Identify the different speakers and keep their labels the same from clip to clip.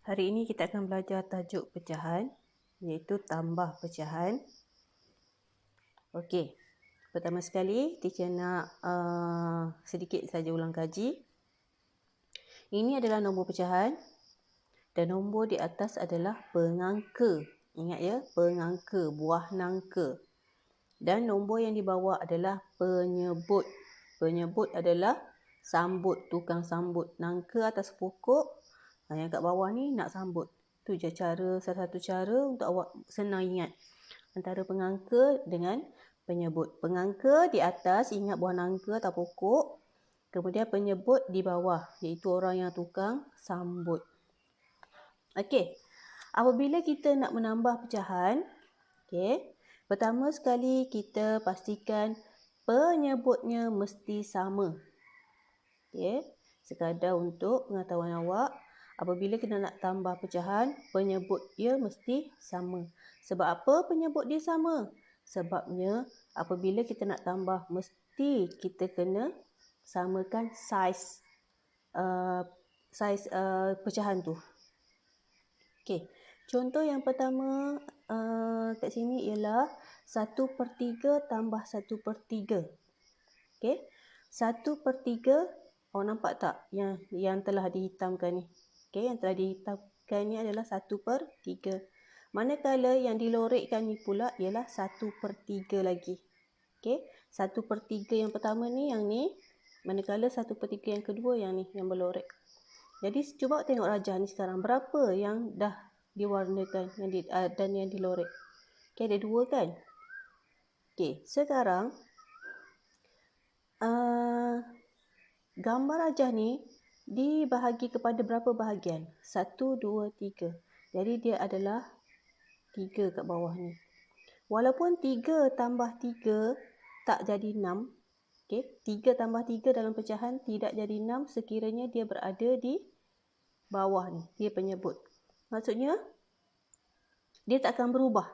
Speaker 1: Hari ini kita akan belajar tajuk pecahan, iaitu tambah pecahan. Okey, pertama sekali teacher nak sedikit saja ulang kaji. Ini adalah nombor pecahan dan nombor di atas adalah pengangka. Ingat ya, pengangka, buah nangka. Dan nombor yang di bawah adalah penyebut. Penyebut adalah sambut, tukang sambut. Nangka atas pokok. Yang kat bawah ni nak sambut. Itu je salah satu cara untuk awak senang ingat antara pengangka dengan penyebut. Pengangka di atas, ingat buah nangka atau pokok. Kemudian penyebut di bawah, iaitu orang yang tukang sambut. Okey, apabila kita nak menambah pecahan, okey, pertama sekali kita pastikan penyebutnya mesti sama. Okey, sekadar untuk pengetahuan awak, apabila kita nak tambah pecahan, penyebut dia mesti sama. Sebab apa penyebut dia sama? Sebabnya apabila kita nak tambah, mesti kita kena samakan saiz pecahan tu. Okey, contoh yang pertama kat sini ialah 1/3 tambah 1/3. Okey, 1/3, awak nampak tak yang telah dihitamkan ni? Okey, yang telah dihitamkan ni adalah 1/3. Manakala yang dilorekkan ni pula ialah 1/3 lagi. Okey, 1/3 yang pertama ni yang ni, manakala 1/3 yang kedua yang ni, yang berlorek. Jadi cuba tengok rajah ni sekarang, berapa yang dah diwarnakan dan yang dilorek? Okey, ada 2 kan? Okey, sekarang gambar rajah ni dibahagi kepada berapa bahagian? 1, 2, 3. Jadi dia adalah 3 kat bawah ni. Walaupun 3 tambah 3 tak jadi 6. Okay? 3 tambah 3 dalam pecahan tidak jadi 6 sekiranya dia berada di bawah ni. Dia penyebut. Maksudnya dia tak akan berubah.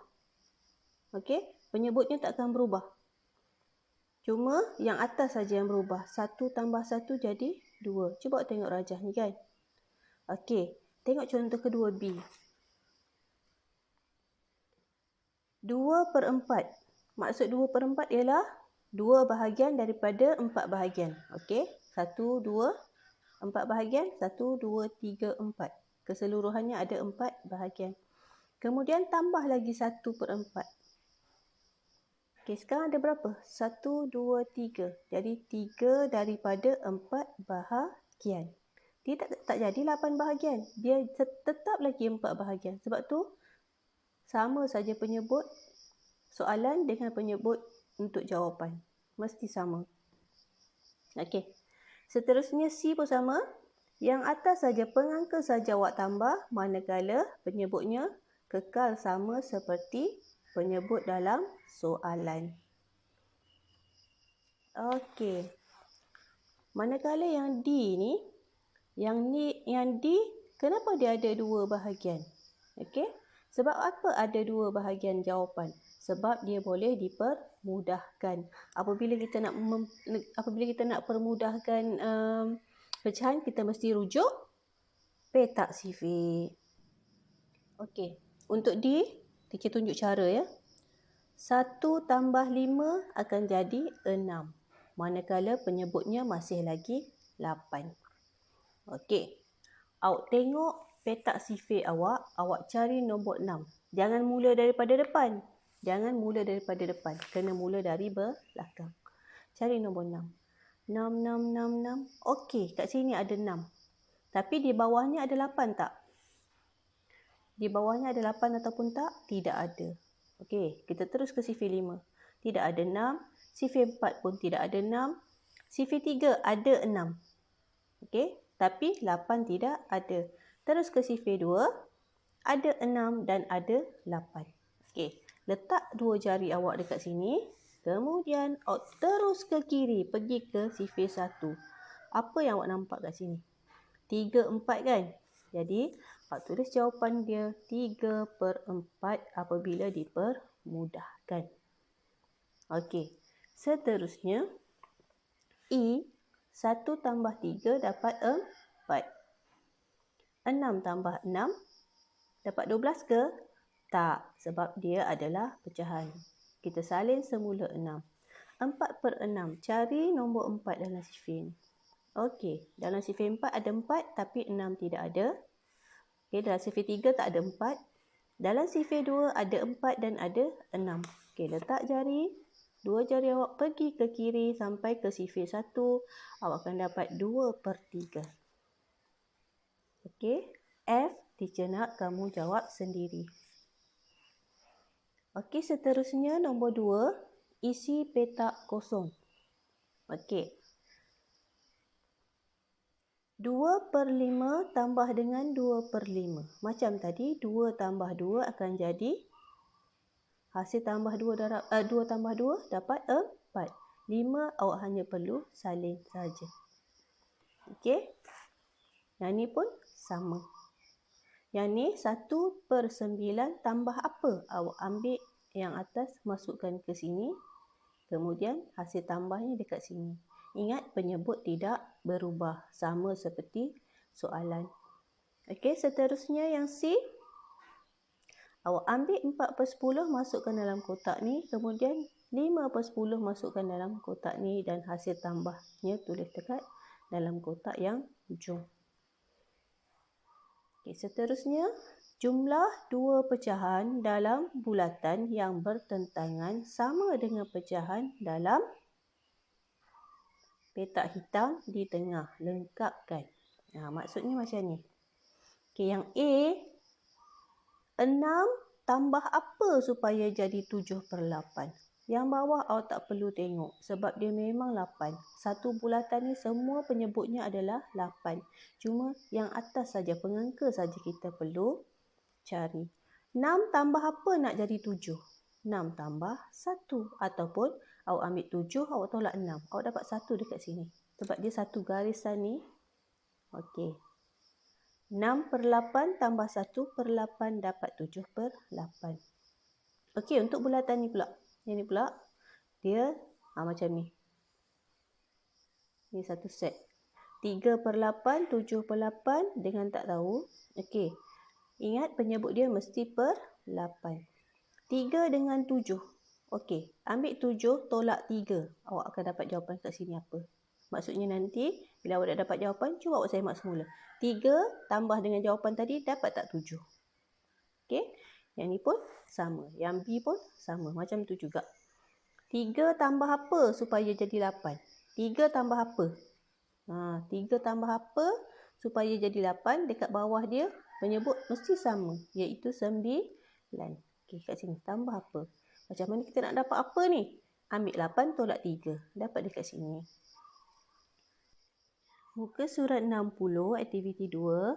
Speaker 1: Okay? Penyebutnya tak akan berubah. Cuma yang atas saja yang berubah. 1 tambah 1 jadi 2. Cuba tengok rajah ni kan. Okey, tengok contoh kedua B. 2/4. Maksud 2/4 ialah 2 bahagian daripada 4 bahagian. Okey, 1, 2, 4 bahagian. 1, 2, 3, 4. Keseluruhannya ada 4 bahagian. Kemudian tambah lagi 1/4. Okey, sekarang ada berapa? 1, 2, 3. Jadi 3 daripada 4 bahagian. Dia tak jadi 8 bahagian. Dia tetap lagi 4 bahagian. Sebab tu sama saja penyebut soalan dengan penyebut untuk jawapan. Mesti sama. Okey. Seterusnya C pun sama. Yang atas saja pengangka saja awak tambah, manakala penyebutnya kekal sama seperti penyebut dalam soalan. Okey. Manakala yang D ni, yang D, kenapa dia ada 2 bahagian? Okey. Sebab apa ada 2 bahagian jawapan? Sebab dia boleh dipermudahkan. Apabila kita nak permudahkan pecahan, kita mesti rujuk petak sifir. Okey. Untuk D, kita tunjuk cara ya. 1 tambah 5 akan jadi 6. Manakala penyebutnya masih lagi 8. Okey. Awak tengok petak sifir awak cari nombor 6. Jangan mula daripada depan. Kena mula dari belakang. Cari nombor 6. 6, 6, 6, 6. Okey, kat sini ada 6. Tapi di bawahnya ada 8 tak? Di bawahnya ada 8 ataupun tak? Tidak ada. Okey, kita terus ke sifir 5. Tidak ada 6. Sifir 4 pun tidak ada 6. Sifir 3 ada 6. Okey, tapi 8 tidak ada. Terus ke sifir 2. Ada 6 dan ada 8. Okey, letak 2 jari awak dekat sini. Kemudian awak terus ke kiri, pergi ke sifir 1. Apa yang awak nampak kat sini? 3/4 kan? Jadi, awak tulis jawapan dia 3/4 apabila dipermudahkan. Okey, seterusnya E, 1 tambah 3 dapat 4. 6 tambah 6 dapat 12 ke? Tak, sebab dia adalah pecahan. Kita salin semula 6. 4 per 6. Cari nombor 4 dalam sifir ni. Okey, dalam sifir 4 ada 4 tapi 6 tidak ada. Okey, dalam sifir 3 tak ada 4. Dalam sifir 2 ada 4 dan ada 6. Okey, letak jari. 2 jari awak pergi ke kiri sampai ke sifir 1. Awak akan dapat 2 per 3. Okey, F, teacher nak kamu jawab sendiri. Okey, seterusnya nombor 2. Isi petak kosong. Okey. 2 per 5 tambah dengan 2 per 5. Macam tadi, 2 tambah 2 akan jadi hasil tambah 2 tambah 2 dapat 4. 5 awak hanya perlu salin saja. Okey. Yang ni pun sama. Yang ni 1 per 9 tambah apa? Awak ambil yang atas, masukkan ke sini. Kemudian hasil tambahnya dekat sini. Ingat penyebut tidak berubah. Sama seperti soalan. Okey, seterusnya yang C. Awak ambil 4 per 10 masukkan dalam kotak ni. Kemudian 5 per 10 masukkan dalam kotak ni. Dan hasil tambahnya tulis dekat dalam kotak yang hujung. Okey, seterusnya. Jumlah dua pecahan dalam bulatan yang bertentangan sama dengan pecahan dalam petak hitam di tengah. Lengkapkan. Maksudnya macam ni. Okey, yang A, 6 tambah apa supaya jadi 7 per 8? Yang bawah awak tak perlu tengok sebab dia memang 8. Satu bulatan ni semua penyebutnya adalah 8. Cuma yang atas saja, pengangka saja kita perlu cari. 6 tambah apa nak jadi 7? 6 tambah 1. Ataupun awak ambil 7, awak tolak 6. Awak dapat 1 dekat sini. Sebab dia satu garisan ni. Okey. 6 per 8 tambah 1 per 8 dapat 7 per 8. Okey, untuk bulatan ni pula. Yang ni pula, dia macam ni. Ni satu set. 3 per 8, 7 per 8 dengan tak tahu. Okey. Ingat penyebut dia mesti per 8. 3 dengan 7. Okey, ambil 7 tolak 3. Awak akan dapat jawapan kat sini apa? Maksudnya nanti bila awak dah dapat jawapan, cuba awak semak semula. 3 tambah dengan jawapan tadi dapat tak 7? Okey, yang ni pun sama. Yang B pun sama. Macam tu juga. 3 tambah apa supaya jadi 8? 3 tambah apa? 3 tambah apa supaya jadi 8? Dekat bawah dia penyebut mesti sama, iaitu 9. Okey, kat sini tambah apa? Macam mana kita nak dapat apa ni? Ambil 8 tolak 3. Dapat dekat sini. Muka surat 60, aktiviti 2.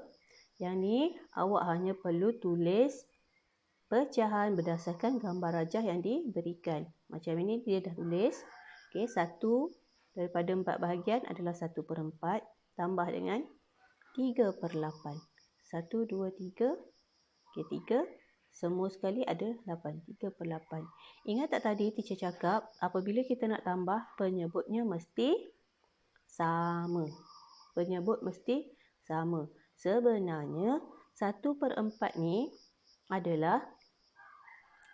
Speaker 1: Yang ni awak hanya perlu tulis pecahan berdasarkan gambar rajah yang diberikan. Macam ini dia dah tulis. Okey, 1 daripada 4 bahagian adalah 1 per 4. Tambah dengan 3 per 8. 1, 2, 3. Okey, 3. Semua sekali ada 8. 3 per 8. Ingat tak tadi teacher cakap, apabila kita nak tambah, penyebutnya mesti sama. Penyebut mesti sama. Sebenarnya, 1 per 4 ni adalah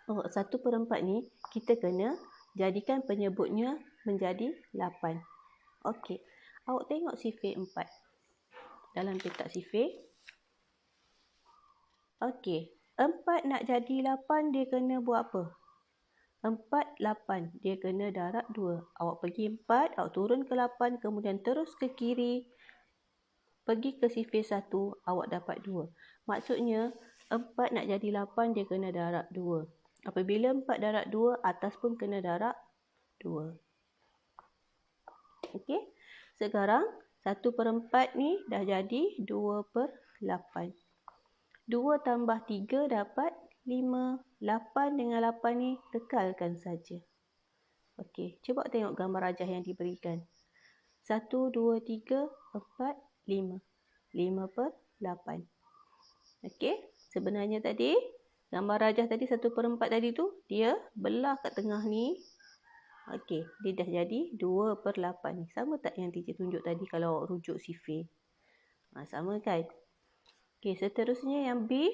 Speaker 1: 1 per 4 ni kita kena jadikan penyebutnya menjadi 8. Okey, awak tengok sifir 4. Dalam petak sifir. Okey, 4 nak jadi 8 dia kena buat apa? 4, 8. Dia kena darab 2. Awak pergi 4, awak turun ke 8, kemudian terus ke kiri. Pergi ke sifir 1, awak dapat 2. Maksudnya, 4 nak jadi 8 dia kena darab 2. Apabila 4 darab 2, atas pun kena darab 2. Okey, sekarang 1 per 4 ni dah jadi 2 per 8. 2 tambah 3 dapat 5. 8 dengan 8 ni kekalkan saja. Okey, cuba tengok gambar rajah yang diberikan. 1, 2, 3, 4, 5. 5 per 8. Okey, sebenarnya tadi gambar rajah tadi 1 per 4 tadi tu, dia belah kat tengah ni. Okey, dia dah jadi 2 per 8 ni. Sama tak yang teacher tunjuk tadi kalau awak rujuk sifir? Sama kan? Okey, seterusnya yang B,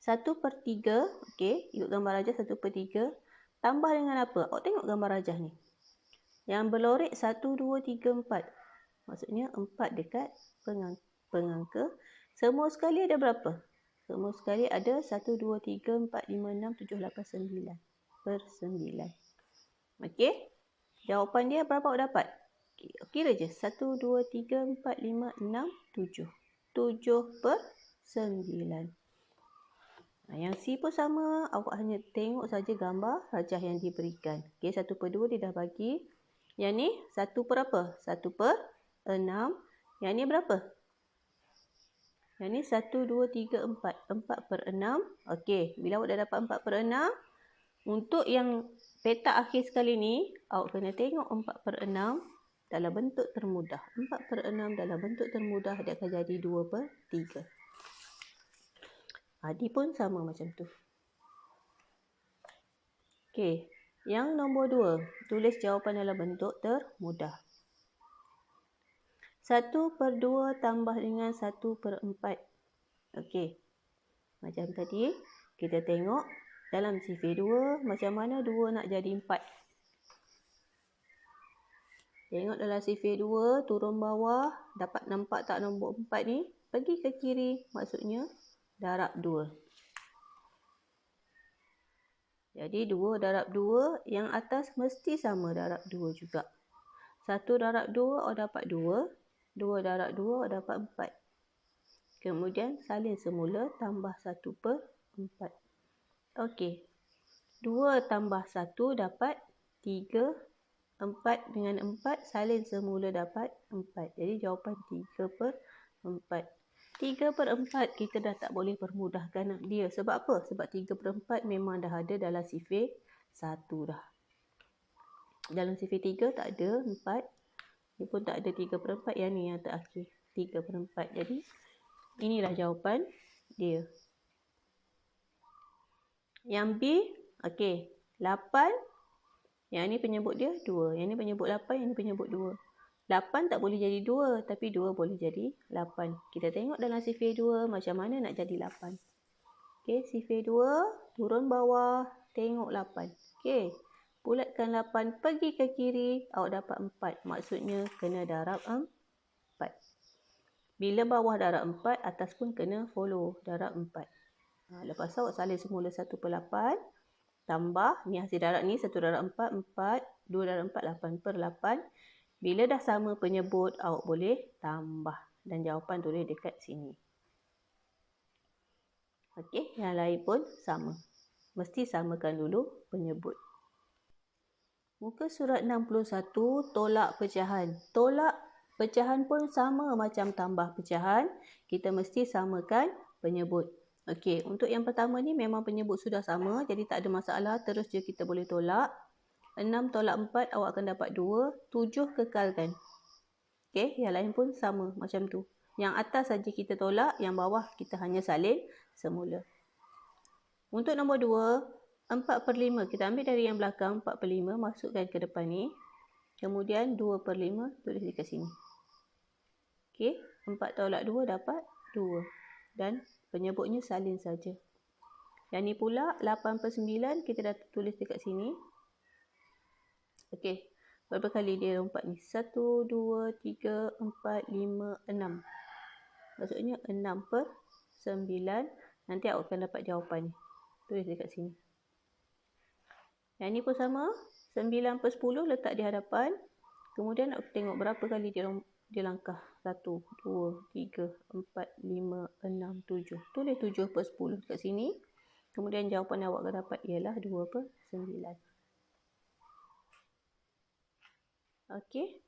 Speaker 1: 1/3. Okey, ikut gambar rajah 1/3. Tambah dengan apa? Awak tengok gambar rajah ni. Yang berlorek 1, 2, 3, 4. Maksudnya 4 dekat pengangka. Semua sekali ada berapa? Semua sekali ada 1, 2, 3, 4, 5, 6, 7, 8, 9. Per 9. Okey. Jawapan dia berapa awak dapat? Kira je. 1, 2, 3, 4, 5, 6, 7. 7/9. Yang C pun sama. Awak hanya tengok saja gambar rajah yang diberikan. Okey, 1/2 dia dah bagi. Yang ni 1 per apa? 1/6. Yang ni berapa? Yang ni 1, 2, 3, 4. 4/6. Okey, bila awak dah dapat 4/6, untuk yang petak akhir sekali ni, awak kena tengok 4/6 dalam bentuk termudah. 4/6 dalam bentuk termudah, dia akan jadi 2/3. D pun sama macam tu. Okey, yang nombor 2, tulis jawapan dalam bentuk termudah. 1/2 tambah dengan 1/4. Okey, macam tadi, kita tengok dalam sifir 2, macam mana 2 nak jadi 4. Tengok dalam sifir 2, turun bawah, dapat nampak tak nombor 4 ni? Pergi ke kiri, maksudnya darab 2. Jadi 2 darab 2, yang atas mesti sama darab 2 juga. 1 darab 2, awak dapat 2. 2 darab 2, awak dapat 4. Kemudian salin semula tambah 1/4. Okey. 2 tambah 1 dapat 3. 4 dengan 4 salin semula dapat 4. Jadi jawapan 3/4. 3/4 kita dah tak boleh permudahkan dia. Sebab apa? Sebab 3/4 memang dah ada dalam sifir 1 dah. Dalam sifir 3 tak ada 4. Dia pun tak ada 3/4. Yang ni yang terakhir. 3/4. Jadi inilah jawapan dia. Yang B, okey, 8. Yang ni penyebut dia 2. Yang ni penyebut 8, yang ni penyebut 2. 8 tak boleh jadi 2, tapi 2 boleh jadi 8. Kita tengok dalam sifir 2 macam mana nak jadi 8. Okey, sifir 2, turun bawah, tengok 8. Okey, bulatkan 8, pergi ke kiri, awak dapat 4. Maksudnya kena darab 4. Bila bawah darab 4, atas pun kena follow, darab 4. Lepas tu awak salin semula 1/8. Tambah, ni hasil darab ni, 1 darab 4, 4. 2 darab 4, 8/8. Bila dah sama penyebut, awak boleh tambah. Dan jawapan tulis dekat sini. Okey, yang lain pun sama. Mesti samakan dulu penyebut. Muka surat 61, tolak pecahan. Tolak pecahan pun sama macam tambah pecahan. Kita mesti samakan penyebut. Okey, untuk yang pertama ni memang penyebut sudah sama. Jadi tak ada masalah. Terus je kita boleh tolak. 6 tolak 4, awak akan dapat 2. 7 kekalkan. Okey, yang lain pun sama macam tu. Yang atas saja kita tolak. Yang bawah kita hanya salin semula. Untuk nombor 2, 4/5. Kita ambil dari yang belakang, 4/5. Masukkan ke depan ni. Kemudian 2/5 tulis dekat sini. Okey, 4 tolak 2 dapat 2. Dan penyebutnya salin saja. Yang ni pula 8/9 kita dah tulis dekat sini. Okey, berapa kali dia lompat ni? 1, 2, 3, 4, 5, 6. Maksudnya 6/9. Nanti awak akan dapat jawapan ni. Tulis dekat sini. Yang ni pun sama. 9/10 letak di hadapan. Kemudian nak tengok berapa kali dia langkah. 1, 2, 3, 4, 5, 6, 7. Tulis 7/10 kat sini. Kemudian jawapan awak akan dapat ialah 2/9. Okey.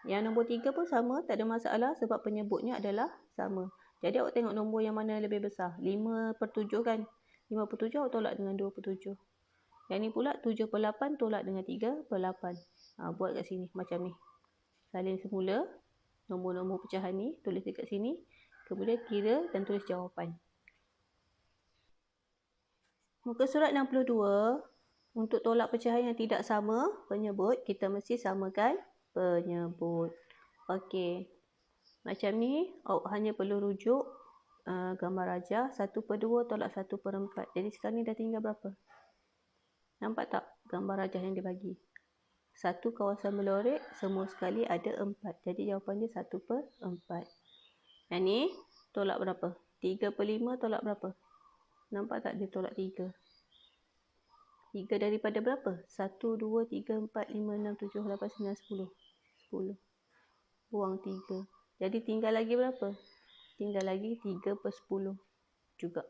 Speaker 1: Yang nombor 3 pun sama. Tak ada masalah sebab penyebutnya adalah sama. Jadi awak tengok nombor yang mana lebih besar. 5/7 kan. 5/7 awak tolak dengan 2/7. Yang ni pula 7/8 tolak dengan 3/8. Buat kat sini macam ni. Salin semula nombor-nombor pecahan ni, tulis dekat sini. Kemudian kira dan tulis jawapan. Muka surat 62. Untuk tolak pecahan yang tidak sama penyebut, kita mesti samakan penyebut. Okey. Macam ni, awak hanya perlu rujuk gambar rajah 1/2 tolak 1/4. Jadi sekarang ni dah tinggal berapa? Nampak tak gambar rajah yang dia bagi? Satu kawasan berlorek semua sekali ada 4. Jadi jawapan dia 1/4. Yang ni tolak berapa? 3/5 tolak berapa? Nampak tak dia tolak 3? 3 daripada berapa? 1, 2, 3, 4, 5, 6, 7, 8, 9, 10. 10. Buang 3. Jadi tinggal lagi berapa? Tinggal lagi 3/10 juga.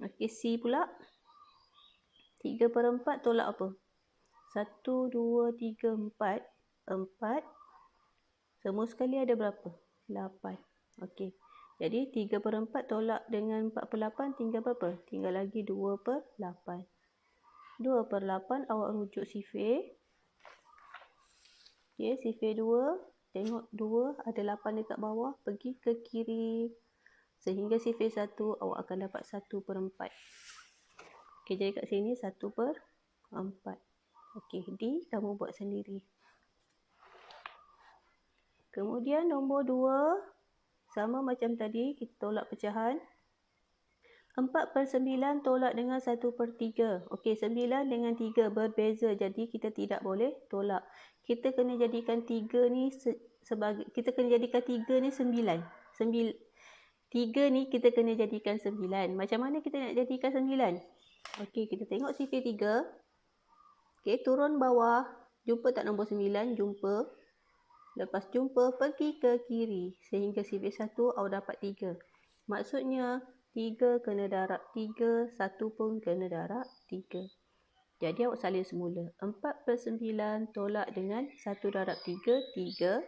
Speaker 1: Okey, C pula. 3/4 tolak apa? 1, 2, 3, 4. 4. Semua sekali ada berapa? 8. Okey. Jadi 3/4 tolak dengan 4/8 tinggal berapa? Tinggal lagi 2/8. 2/8 awak rujuk sifir. Okey, sifir 2. Tengok 2 ada 8 dekat bawah. Pergi ke kiri. Sehingga sifir 1 awak akan dapat 1/4. Okey, jadi kat sini 1/4. Okey, D kamu buat sendiri. Kemudian nombor 2. Sama macam tadi, kita tolak pecahan. 4/9 tolak dengan 1/3. Okey, 9 dengan 3 berbeza. Jadi kita tidak boleh tolak. Kita kena jadikan 3 ni sebagai, kita kena jadikan 3 ni 9. 3 ni kita kena jadikan 9. Macam mana kita nak jadikan 9? Okey, kita tengok sifir 3. Okey, turun bawah. Jumpa tak nombor 9? Jumpa. Lepas jumpa, pergi ke kiri. Sehingga sifir 1 awak dapat 3. Maksudnya 3 kena darab 3, 1 pun kena darab 3. Jadi awak salin semula. 4/9 tolak dengan 1 darab 3, 3.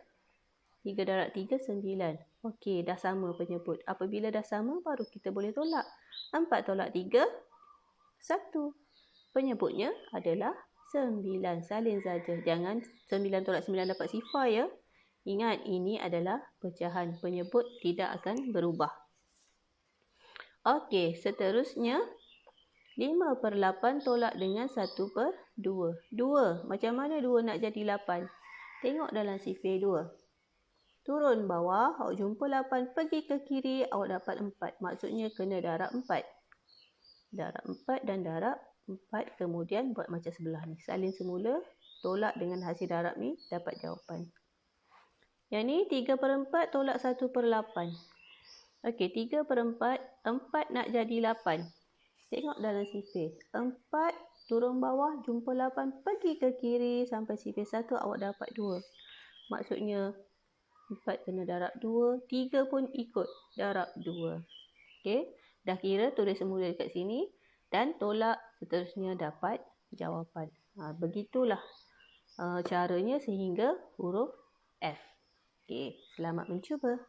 Speaker 1: 3 darab 3, 9. Okey, dah sama penyebut. Apabila dah sama, baru kita boleh tolak. 4 tolak 3, 1. Penyebutnya adalah 9. Salin saja. Jangan 9 tolak 9 dapat sifar ya. Ingat, ini adalah pecahan. Penyebut tidak akan berubah. Okey, seterusnya 5/8 tolak dengan 1/2. 2. Macam mana 2 nak jadi 8? Tengok dalam sifir 2. Turun bawah, awak jumpa 8. Pergi ke kiri, awak dapat 4. Maksudnya kena darab 4. Darab 4 dan darab 4. Kemudian buat macam sebelah ni. Salin semula, tolak dengan hasil darab ni, dapat jawapan. Yang ni 3/4 tolak 1/8. Okey, 3/4. 4 nak jadi 8. Tengok dalam sifir. 4 turun bawah, jumpa 8. Pergi ke kiri sampai sifir 1, awak dapat 2. Maksudnya 4 kena darab 2. 3 pun ikut darab 2. Okey, dah kira, tulis semula dekat sini. Dan tolak, seterusnya dapat jawapan. Begitulah caranya sehingga huruf F. Okey, selamat mencuba.